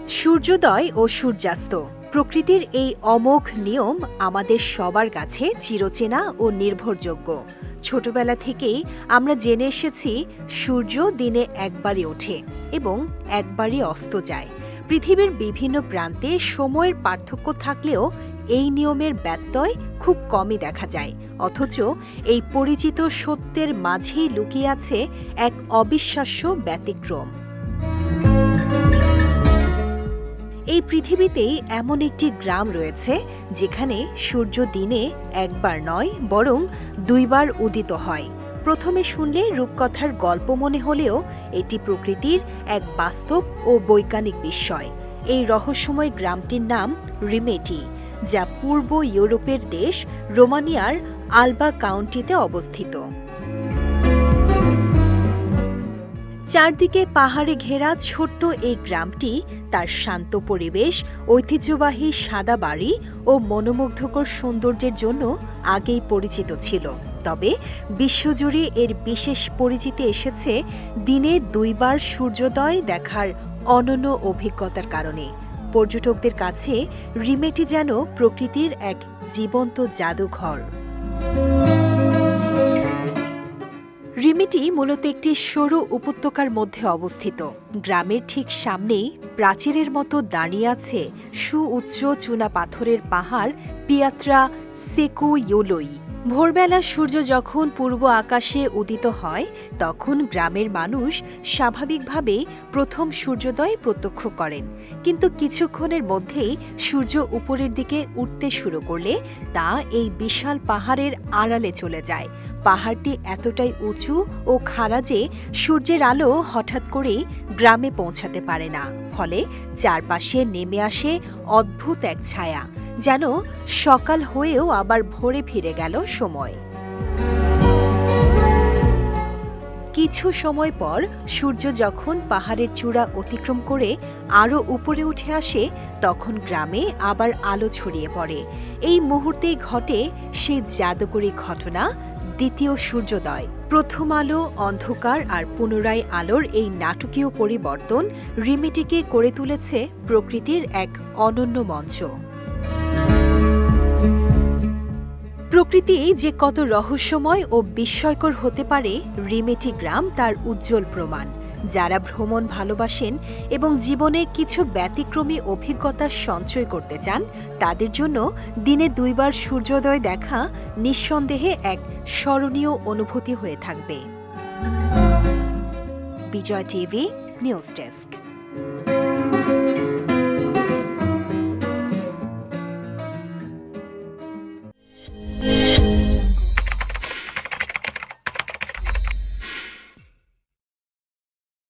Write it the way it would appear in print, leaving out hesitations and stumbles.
সূর্যোদয় ও সূর্যাস্ত প্রকৃতির এই অমোঘ নিয়ম আমাদের সবার কাছে চিরচেনা ও নির্ভরযোগ্য। ছোটবেলা থেকেই আমরা জেনে এসেছি সূর্য দিনে একবারই ওঠে এবং একবারই অস্ত যায়। পৃথিবীর বিভিন্ন প্রান্তে সময়ের পার্থক্য থাকলেও এই নিয়মের ব্যত্যয় খুব কমই দেখা যায়। অথচ এই পরিচিত সত্যের মাঝেই লুকিয়ে আছে এক অবিশ্বাস্য ব্যতিক্রম। এই পৃথিবীতেই এমন একটি গ্রাম রয়েছে যেখানে সূর্য দিনে একবার নয় বরং দুইবার উদিত হয়। প্রথমে শুনলে রূপকথার গল্প মনে হলেও এটি প্রকৃতির এক বাস্তব ও বৈজ্ঞানিক বিস্ময়। এই রহস্যময় গ্রামটির নাম রিমেটি, যা পূর্ব ইউরোপের দেশ রোমানিয়ার আলবা কাউন্টিতে অবস্থিত। চারদিকে পাহাড়ে ঘেরা ছোট্ট এই গ্রামটি তার শান্ত পরিবেশ, ঐতিহ্যবাহী সাদা বাড়ি ও মনোমুগ্ধকর সৌন্দর্যের জন্য আগেই পরিচিত ছিল। তবে বিশ্বজুড়ে এর বিশেষ পরিচিতি এসেছে দিনে দুইবার সূর্যোদয় দেখার অনন্য অভিজ্ঞতার কারণে। পর্যটকদের কাছে রিমেটি যেন প্রকৃতির এক জীবন্ত জাদুঘর। রিমেটি মূলত একটি সরু উপত্যকার মধ্যে অবস্থিত। গ্রামের ঠিক সামনেই প্রাচীরের মতো দাঁড়িয়ে আছে সুউচ্চ চুনা পাথরের পাহাড় পিয়াত্রা সেকুইয়োলোই। ভোরবেলা সূর্য যখন পূর্ব আকাশে উদিত হয় তখন গ্রামের মানুষ স্বাভাবিকভাবেই প্রথম সূর্যোদয় প্রত্যক্ষ করেন। কিন্তু কিছুক্ষণের মধ্যেই সূর্য উপরের দিকে উঠতে শুরু করলে তা এই বিশাল পাহাড়ের আড়ালে চলে যায়। পাহাড়টি এতটাই উঁচু ও খাড়া যে সূর্যের আলো হঠাৎ করেই গ্রামে পৌঁছাতে পারে না। ফলে চারপাশে নেমে আসে অদ্ভুত এক ছায়া, যেন সকাল হয়েও আবার ভোরে ফিরে গেল সময়। কিছু সময় পর সূর্য যখন পাহাড়ের চূড়া অতিক্রম করে আরও উপরে উঠে আসে তখন গ্রামে আবার আলো ছড়িয়ে পড়ে। এই মুহূর্তেই ঘটে সেই জাদুকরী ঘটনা, দ্বিতীয় সূর্যোদয়। প্রথম আলো, অন্ধকার আর পুনরায় আলোর এই নাটকীয় পরিবর্তন রিমেটিকে করে তুলেছে প্রকৃতির এক অনন্য মঞ্চ। প্রকৃতি যে কত রহস্যময় ও বিস্ময়কর হতে পারে, রিমেটি গ্রাম তার উজ্জ্বল প্রমাণ। যারা ভ্রমণ ভালোবাসেন এবং জীবনে কিছু ব্যতিক্রমী অভিজ্ঞতা সঞ্চয় করতে চান তাদের জন্য দিনে দুইবার সূর্যোদয় দেখা নিঃসন্দেহে এক স্মরণীয় অনুভূতি হয়ে থাকবে। বিজয় টিভি নিউজ ডেস্ক।